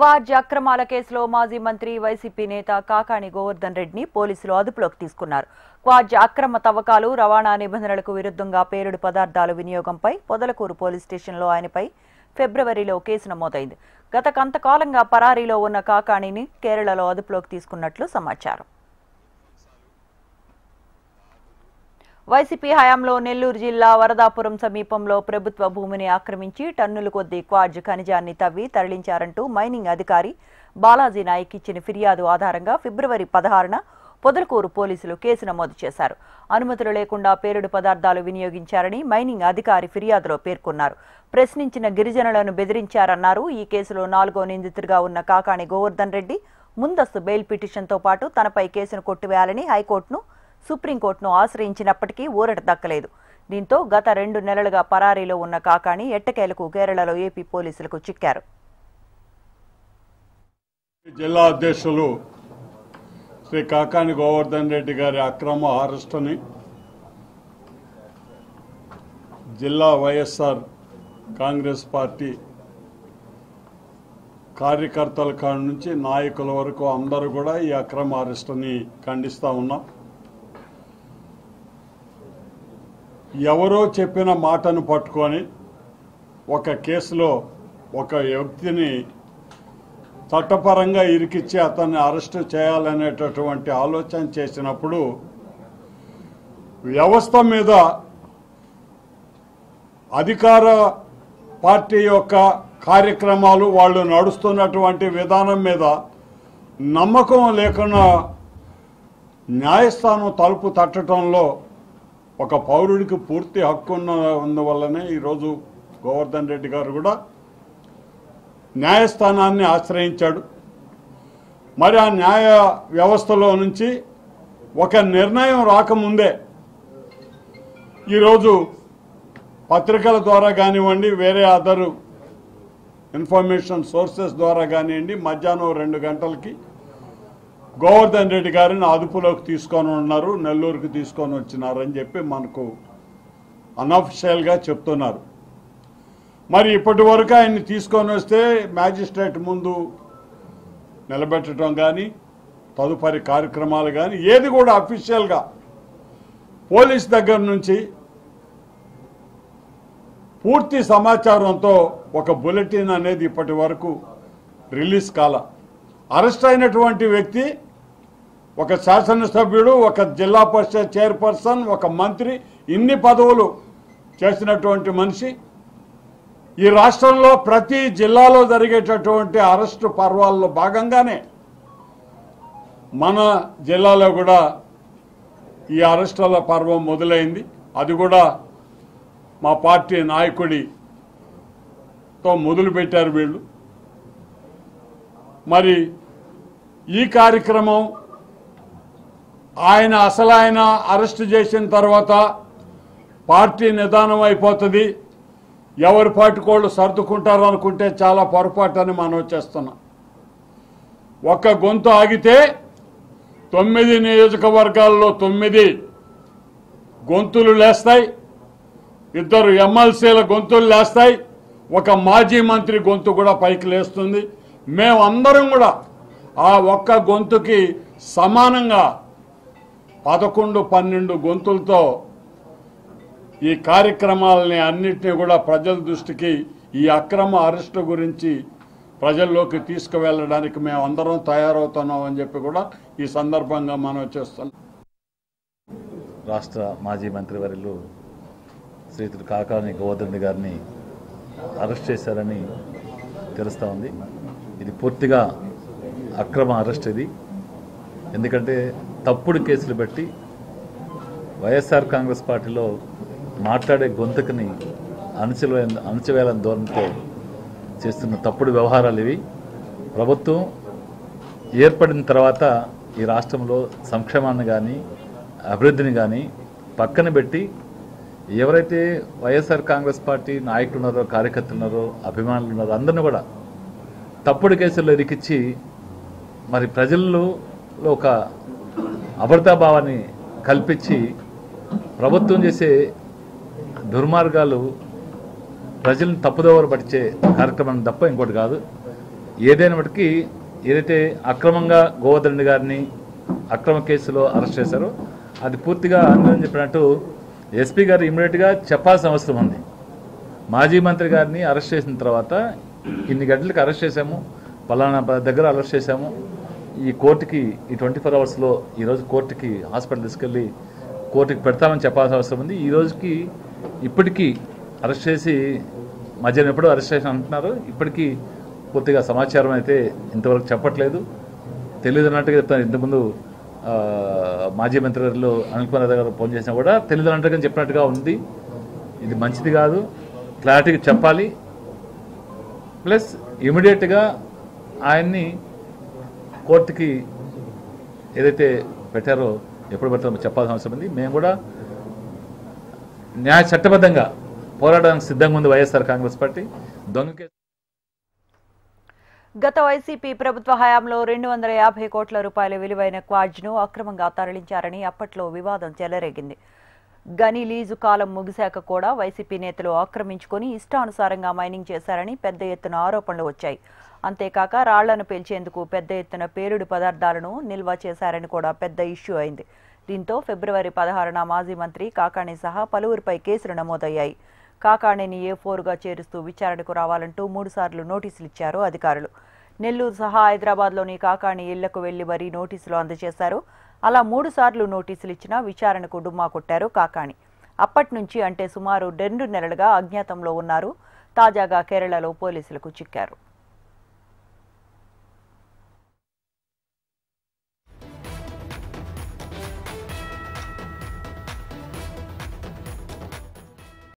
Quartz అక్రమాల కేసులో మాజీ మంత్రి వైసీపీ నేత కాకాణి గోవర్ధన్ రెడ్డిని పోలీసులు అదుపులోకి తీసుకున్నారు. క్వాజ్ అక్రమ తవ్వకాలు, రవాణా నిబంధనలకు విరుద్ధంగా పేలుడు పదార్థాల వినియోగంపై పొదలకూరు పోలీస్ స్టేషన్లో ఆయనపై ఫిబ్రవరిలో కేసు నమోదైంది. గత కొంతకాలంగా పరారీలో ఉన్న కాకాణిని కేరళలో అదుపులోకి తీసుకున్నట్లు సమాచారం. వైసీపీ హయాంలో నెల్లూరు జిల్లా వరదాపురం సమీపంలో ప్రభుత్వ భూమిని ఆక్రమించి టన్నుల కొద్దీ క్వాజ్ ఖనిజాన్ని తవ్వి తరలించారంటూ మైనింగ్ అధికారి బాలాజీ నాయక్ ఇచ్చిన ఫిర్యాదు ఆధారంగా ఫిబ్రవరి 16న పొదలకూరు పోలీసులు కేసు నమోదు చేశారు. అనుమతులు లేకుండా పేలుడు పదార్థాలు వినియోగించారని మైనింగ్ అధికారి ఫిర్యాదులో పేర్కొన్నారు. ప్రశ్నించిన గిరిజనులను బెదిరించారన్నారు. ఈ కేసులో 4వ నిందితుడిగా ఉన్న కాకాణి గోవర్ధన్ రెడ్డి ముందస్తు బెయిల్ పిటిషన్తో పాటు తనపై కేసును కొట్టివేయాలని హైకోర్టును, సుప్రీంకోర్టును ఆశ్రయించినప్పటికీ ఊరట దక్కలేదు. దీంతో గత 2 నెలలుగా పరారీలో ఉన్న కాకాణి ఎట్టకేలకు కేరళలో ఏపీ పోలీసులకు చిక్కారు. జిల్లా అధ్యక్షులు శ్రీ కాకాణి గోవర్ధన్ రెడ్డి గారి అక్రమ అరెస్టుని జిల్లా వైఎస్ఆర్ కాంగ్రెస్ పార్టీ కార్యకర్తల కాడి నుంచి నాయకుల వరకు అందరూ కూడా ఈ అక్రమ అరెస్టుని ఖండిస్తూ ఉన్నాం. ఎవరో చెప్పిన మాటను పట్టుకొని ఒక కేసులో ఒక వ్యక్తిని చట్టపరంగా ఇరికిచ్చి అతన్ని అరెస్టు చేయాలనేటటువంటి ఆలోచన చేసినప్పుడు వ్యవస్థ మీద, అధికార పార్టీ యొక్క కార్యక్రమాలు, వాళ్ళు నడుస్తున్నటువంటి విధానం మీద నమ్మకం లేకుండా న్యాయస్థానం తలుపు తట్టడంలో ఒక పౌరుడికి పూర్తి హక్కు ఉన్నవల్లనే ఈరోజు గోవర్ధన్ రెడ్డి గారు కూడా న్యాయస్థానాన్ని ఆశ్రయించాడు. మరి ఆ న్యాయ వ్యవస్థలో నుంచి ఒక నిర్ణయం రాకముందే ఈరోజు పత్రికల ద్వారా కానివ్వండి, వేరే అదర్ ఇన్ఫర్మేషన్ సోర్సెస్ ద్వారా కానివ్వండి, మధ్యాహ్నం 2 గంటలకి గోవర్ధన్ రెడ్డి గారిని అదుపులోకి తీసుకొని ఉన్నారు, నెల్లూరుకి తీసుకొని వచ్చినారని చెప్పి మనకు అన్అఫిషియల్గా చెప్తున్నారు. మరి ఇప్పటి వరకు ఆయన్ని తీసుకొని వస్తే మ్యాజిస్ట్రేట్ ముందు నిలబెట్టడం కానీ, తదుపరి కార్యక్రమాలు కానీ ఏది కూడా అఫీషియల్గా పోలీస్ దగ్గర నుంచి పూర్తి సమాచారంతో ఒక బులెటిన్ అనేది ఇప్పటి వరకు రిలీజ్ కాల. అరెస్ట్ అయినటువంటి వ్యక్తి ఒక శాసనసభ్యుడు, ఒక జిల్లా పరిషత్ చైర్పర్సన్, ఒక మంత్రి, ఇన్ని పదవులు చేసినటువంటి మనిషి. ఈ రాష్ట్రంలో ప్రతి జిల్లాలో జరిగేటటువంటి అరెస్టు పర్వాల్లో భాగంగానే మన జిల్లాలో కూడా ఈ అరెస్టుల పర్వం మొదలైంది. అది కూడా మా పార్టీ నాయకుడితో మొదలుపెట్టారు వీళ్ళు. మరి ఈ కార్యక్రమం ఆయన అరెస్ట్ చేసిన తర్వాత పార్టీ నిదానం అయిపోతుంది, ఎవరి పార్టీకోళ్ళు సర్దుకుంటారు అనుకుంటే చాలా పొరపాటు అని మనం చేస్తున్నాం. ఒక్క గొంతు ఆగితే 9 నియోజకవర్గాల్లో 9 గొంతులు లేస్తాయి, 2 ఎమ్మెల్సీల గొంతులు లేస్తాయి, ఒక మాజీ మంత్రి గొంతు కూడా పైకి లేస్తుంది. మేమందరం కూడా ఆ ఒక్క గొంతుకి సమానంగా 11-12 గొంతులతో ఈ కార్యక్రమాలని అన్నింటినీ కూడా ప్రజల దృష్టికి, ఈ అక్రమ అరెస్టు గురించి ప్రజల్లోకి తీసుకువెళ్ళడానికి మేమందరం తయారవుతున్నాం అని చెప్పి కూడా ఈ సందర్భంగా మనం చేస్తున్నాం. రాష్ట్ర మాజీ మంత్రివర్యులు శ్రీతుడు కాకాణి గోవర్ధన్ రెడ్డి గారిని అరెస్ట్ చేశారని తెలుస్తూ ఉంది. ఇది పూర్తిగా అక్రమ అరెస్ట్. ఇది ఎందుకంటే తప్పుడు కేసులు పెట్టి వైఎస్ఆర్ కాంగ్రెస్ పార్టీలో మాట్లాడే గొంతుకుని అణచివేయాలని ధోరణితో చేస్తున్న తప్పుడు వ్యవహారాలు ఇవి. ప్రభుత్వం ఏర్పడిన తర్వాత ఈ రాష్ట్రంలో సంక్షేమాన్ని కానీ, అభివృద్ధిని కానీ పక్కన పెట్టి ఎవరైతే వైఎస్ఆర్ కాంగ్రెస్ పార్టీ నాయకులు ఉన్నారో, కార్యకర్తలు ఉన్నారో, అభిమానులు ఉన్నారో అందరినీ కూడా తప్పుడు కేసుల్లో ఇరికిచ్చి మరి ప్రజల్లో ఒక అభద్రతాభావాన్ని కల్పించి ప్రభుత్వం చేసే దుర్మార్గాలు ప్రజలను తప్పుదోవలు పట్టించే కార్యక్రమం తప్ప ఇంకోటి కాదు. ఏదైనప్పటికీ ఏదైతే అక్రమంగా గోవర్ధన్ రెడ్డి గారిని అక్రమ కేసులో అరెస్ట్ చేశారో అది పూర్తిగా అందరం చెప్పినట్టు ఎస్పీ గారు ఇమ్మీడియట్గా చెప్పాల్సిన అవసరం ఉంది. మాజీ మంత్రి గారిని అరెస్ట్ చేసిన తర్వాత ఇన్ని గంటలకు అరెస్ట్ చేశాము, పలానా దగ్గర అరెస్ట్ చేశాము, ఈ కోర్టుకి ఈ 24 అవర్స్లో ఈరోజు కోర్టుకి హాస్పిటల్ తీసుకెళ్ళి కోర్టుకి పెడతామని చెప్పాల్సిన అవసరం ఉంది. ఈ రోజుకి ఇప్పటికీ అరెస్ట్ చేసి మధ్యాహ్నం ఎప్పుడో అరెస్ట్ చేసి అంటున్నారు. ఇప్పటికీ పూర్తిగా సమాచారం అయితే ఇంతవరకు చెప్పట్లేదు, తెలియదు అన్నట్టుగా చెప్తాను. ఇంతకుముందు మాజీ మంత్రి గారు అనిల్ కుమార్ యాదవ్ గారు ఫోన్ చేసినా కూడా తెలియదు అన్నట్టుగా చెప్పినట్టుగా ఉంది. ఇది మంచిది కాదు, క్లారిటీగా చెప్పాలి. ప్లస్ ఇమీడియట్గా ఆయన్ని కోర్టుకి ఏదైతే పెట్టారో ఎప్పుడు పెడతామో చెప్పాల్సిన అవసరం ఉంది. మేము కూడా చట్టబద్ధంగా పోరాటానికి సిద్ధంగా ఉంది వైఎస్ఆర్ కాంగ్రెస్ పార్టీ. దొంగ కేసు గత వైసీపీ ప్రభుత్వ హయాంలో 250 కోట్ల రూపాయల విలువైన క్వాడ్జ్ను అక్రమంగా తరలించారని అప్పట్లో వివాదం చెలరేగింది. గని లీజు కాలం ముగిశాక కూడా వైసీపీ నేతలు ఆక్రమించుకొని ఇష్టానుసారంగా మైనింగ్ చేశారని పెద్ద ఎత్తున ఆరోపణలు వచ్చాయి. అంతేకాక రాళ్లను పేల్చేందుకు పెద్ద ఎత్తున పేలుడు పదార్థాలను నిల్వ చేశారని కూడా పెద్ద ఇష్యూ అయింది. దీంతో ఫిబ్రవరి 16న మాజీ మంత్రి కాకాణి సహా పలువురిపై కేసులు నమోదయ్యాయి. కాకాణిని A4గా చేరుస్తూ విచారణకు రావాలంటూ 3 సార్లు నోటీసులు ఇచ్చారు అధికారులు. నెల్లూరు సహా హైదరాబాద్లోని కాకాణి ఇళ్లకు వెళ్లి మరీ నోటీసులు అందజేశారు. అలా 3 సార్లు నోటీసులు ఇచ్చినా విచారణకు డుమ్మా కొట్టారు కాకాణి. అప్పటి నుంచి అంటే సుమారు 2 నెలలుగా అజ్ఞాతంలో ఉన్నారు. తాజాగా కేరళలో పోలీసులకు చిక్కారు.